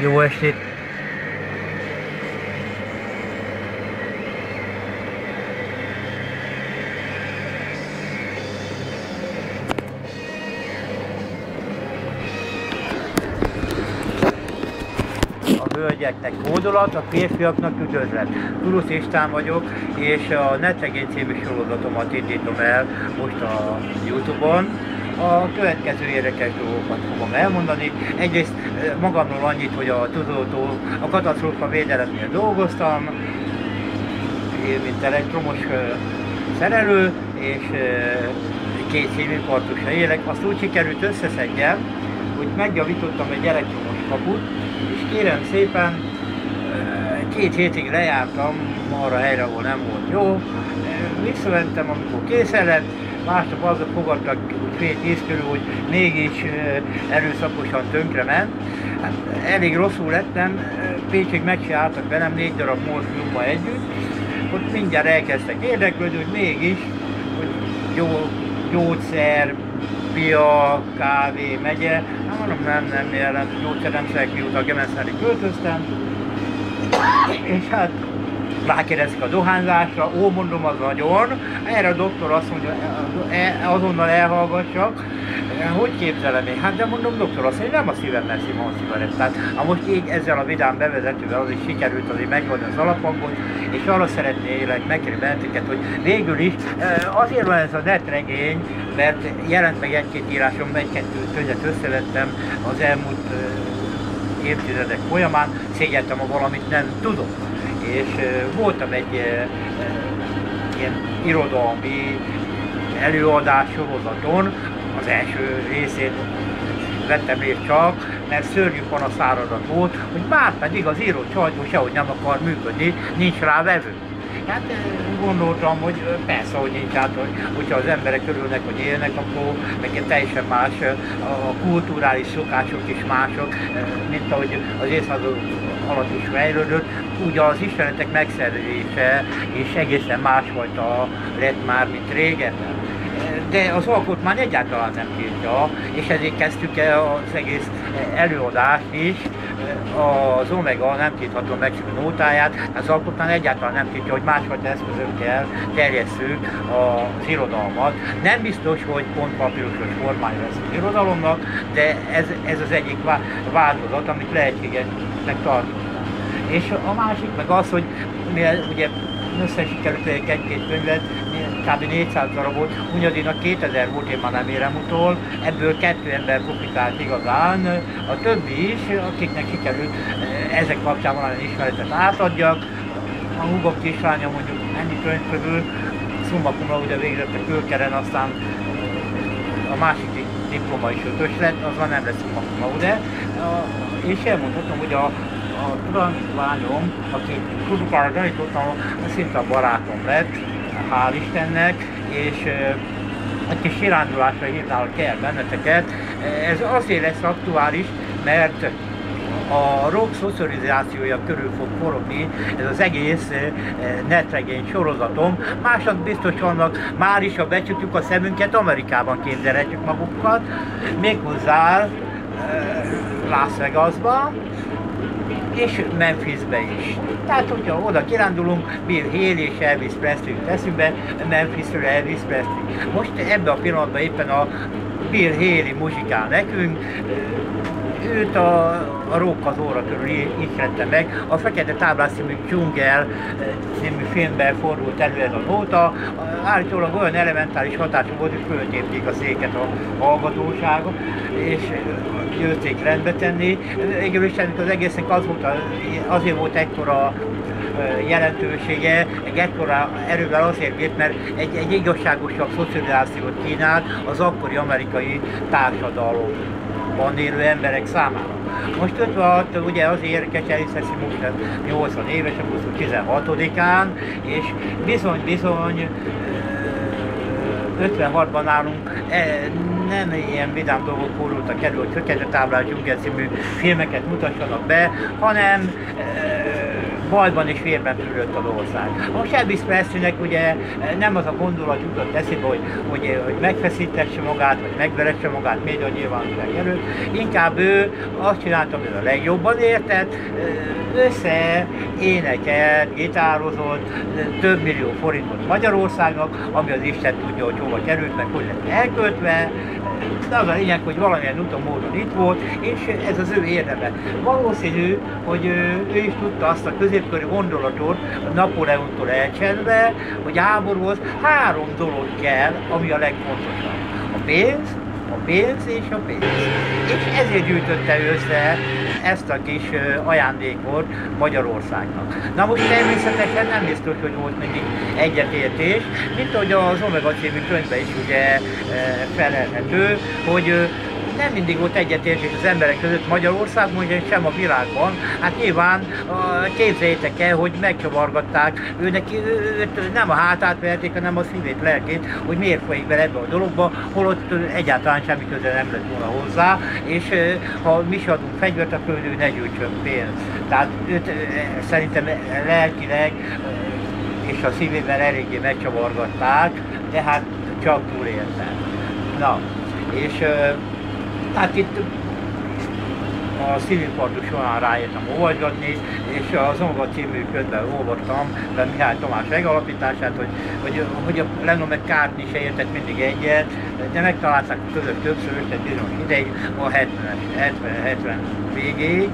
Jó estét! A hölgyeknek hódolat, a férfiaknak üdvözlet. Turusz István vagyok, és a Netregény című sorozatomat indítom el most a Youtube-on. A következő érdekes dolgokat fogom elmondani. Egyrészt magamról annyit, hogy a katasztrófa védelemnél dolgoztam, én mint elektromos szerelő, és két szívinfarktusra élek. Azt úgy sikerült összeszedjem, hogy megjavítottam egy elektromos kaput, és kérem szépen, 2 hétig lejártam arra helyre, ahol nem volt jó, visszamentem, amikor készen lett, másnap azok fogadtak fél 10 körül, hogy mégis erőszakosan tönkrement. Hát, elég rosszul lettem, Pécsig meg se álltak velem 4 darab morfiummal együtt, ott mindjárt elkezdtek érdeklődni, hogy mégis, hogy jó gyógyszer, pia, kávé, megye. Hát mondom, nem jelent, gyógyszer nem szeretek, mióta a Gemensztári költöztem. És hát rákérdezik a dohányzásra, mondom, az nagyon. Erre a doktor azt mondja, azonnal elhallgassak. Hogy képzelem én? Hát de mondom, doktor azt mondja, nem a szívemmel szívom a cigarettát. Most így ezzel a vidám bevezetővel az is sikerült azért megoldani az alapangot, és arra szeretnélek megkérni benneteket, hogy végül is azért van ez a netregény, mert jelent meg egy-két írásom, egy-kettő könyvet összevettem az elmúlt évtizedek folyamán, szégyeltem, ha valamit nem tudok. És voltam egy ilyen irodalmi előadás sorozaton, az első részén vettem részt csak, mert szörnyű panasz áradat volt, hogy már pedig az író csajtó sehogy nem akar működni, nincs rá vevő. Hát gondoltam, hogy persze, hogy nincs, hát, hogyha az emberek örülnek, hogy élnek, akkor meg teljesen más, a kulturális szokások is mások, mint ahogy az évszázadok alatt is fejlődött, úgy az ismeretek megszerzése is egészen másfajta lett már, mint régebben. De az alkotmány egyáltalán nem tiltja, és ezért kezdtük el az egész előadást is, az Omega nem tiltható Mexikó nótáját, az alkotmány egyáltalán nem tiltja, hogy másfajta eszközökkel terjesszük az irodalmat. Nem biztos, hogy pont papírosos formája lesz az irodalomnak, de ez az egyik változat, amit lehetségesnek tartottam. És a másik meg az, hogy ugye összesikerült egy-két könyvet, kb. 400 darabot, Hunyadinak 2000 volt, én már nem érem utol, ebből 2 ember profitált igazán, a többi is, akiknek sikerült ezek kapcsán valami ismeretet átadjak. A húgom kislánya mondjuk ennyi könyv közül, summa cum laude végzett a Kölkeren, aztán a másik diploma is 5-ös lett, azon nem lesz summa cum laude, és elmondhatom, hogy a tanítványom, aki fizikára tanítottam, szinte a barátom lett, hál' Istennek, és egy kis kirándulásra hívnálok el benneteket. Ez azért lesz aktuális, mert a rock szocializációja körül fog forogni ez az egész netregény sorozatom. Mások biztos vannak, már is, ha becsukjuk a szemünket, Amerikában képzelhetjük magukat, méghozzá Las Vegasban, és Memphisbe is. Tehát, hogyha oda kirándulunk, Bill Haley és Elvis Presley teszünk be, Memphisről Elvis Presley. Most ebben a pillanatban éppen a Bill Haley muzsikál nekünk, őt a Rók az óra körül ihlette meg. A Fekete táblás című Dzsungel című filmben fordult elő ez a nóta. Állítólag olyan elementáris hatású volt, hogy föltépték a széket a hallgatóságot, és jötték rendbe tenni. Végül is az egésznek azért volt ekkora jelentősége, egy ekkora erővel azért bírt, mert egy igazságosabb szocializációt kínált az akkori amerikai társadalomban élő emberek számára. Most 56, ugye az érdekes, Eliseszi most 80 éves, a 16-án, és bizony 56-ban nálunk nem ilyen vidám dolgok fordultak elő, hogy Fekete táblás Dzsungel című filmeket mutassanak be, hanem bajban és vérben fürödt az ország. A Elvis Presleynek ugye nem az a gondolat jutott eszébe, hogy megfeszítesse magát, vagy megveresse magát média nyilvánosság előtt, inkább ő azt csinálta, amit a legjobban értett, énekelt, gitározott, több millió forintot Magyarországnak, ami az Isten tudja, hogy hova került, meg hogy lett elköltve. De az a lényeg, hogy valamilyen úton módon itt volt, és ez az ő érdeme. Valószínű, hogy ő is tudta azt a középkori gondolatot Napóleontól elcsenve, hogy háborúhoz 3 dolog kell, ami a legfontosabb. A pénz és a pénz. És ezért gyűjtötte össze ezt a kis ajándékot Magyarországnak. Na most természetesen nem biztos, hogy volt mindig egyetértés, mint ahogy az Omega című könyvben is ugye felelhető, hogy nem mindig volt egyetértés az emberek között Magyarországon, sem a világban. Hát nyilván képzeljétek el, hogy megcsavargatták őt nem a hátát verték, hanem a szívét, lelkét, hogy miért folyik bele ebbe a dologba, holott egyáltalán semmi köze nem lett volna hozzá, és ha mi is adunk fegyvert, akkor ő ne gyűjtsön pénzt. Tehát őt szerintem lelkileg és a szívével eléggé megcsavargatták, de hát csak túlélte. Na, és hát itt a szívinfarktus során rájöttem olvasgatni, és az Omega című könyvben olvastam de Mihály Tamás megalapítását, hogy a Lennon meg McCartney se értett mindig egyet, de megtalálták a között többször, tehát bizonyos ideig, a 70 végéig,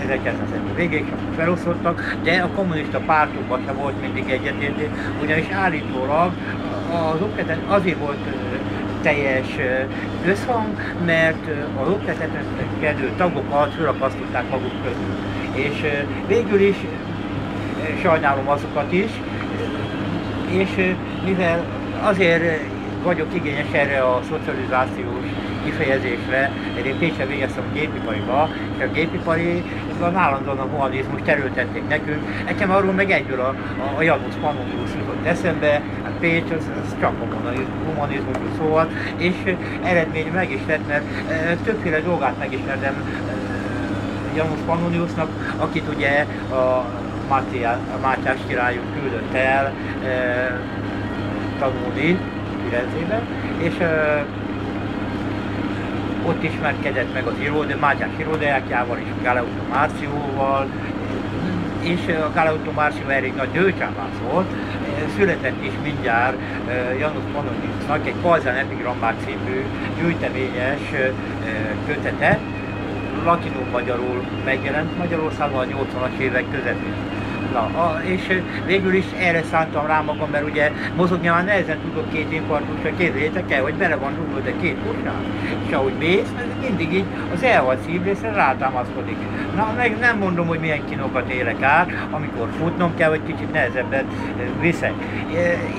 1970 végéig felosztottak, de a kommunista pártokban sem volt mindig egyetértés, ugyanis állítólag az oktatás azért volt teljes összhang, mert az oktatáskedő tagokat fölakasztották maguk közül. És végül is sajnálom azokat is, és mivel azért vagyok igényes erre a szocializációs kifejezésre, én Pécsen végeztem a gépipariba, és a gépipariban állandóan a humanizmus erőltették nekünk. Nekem arról meg egyből a Janus Pannonius jutott eszembe, hát Pécs az csak a humanizmusról szólt, és eredmény meg is lett, mert többféle dolgát megismertem Janus Pannoniusnak, akit ugye a Mátyás királyunk küldött el tanulni Firenzében, és ott ismerkedett meg az Mátyás irodájával és Galeotto Márcióval, és a Galeotto Márció elég nagy győcsávász volt. Született is mindjárt Janus Pannoniusnak egy Pajzán epigrammák című gyűjteményes kötete, latinul-magyarul megjelent Magyarországon a 80-as évek közepén. Na, és végül is erre szántam rá magam, mert ugye mozogni már nehezen tudok 2 infarktusra, képzeljétek el, hogy bele van rúgva, de 2 puskán. És ahogy mész, mindig így az elhalt szívrészre rátámaszkodik. Na, meg nem mondom, hogy milyen kínokat élek át, amikor futnom kell, vagy kicsit nehezebbet viszek.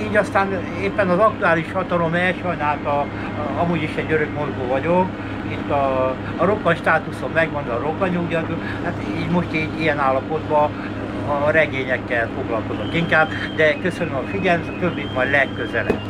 Így aztán éppen az aktuális hatalom elsajnálta, amúgy is egy örök mozgó vagyok, itt a rokkan státuszom megvan, a rokkanyugdíjat, hát így most így ilyen állapotban a regényekkel foglalkozok inkább, de köszönöm a figyelmet, a többit majd legközelebb.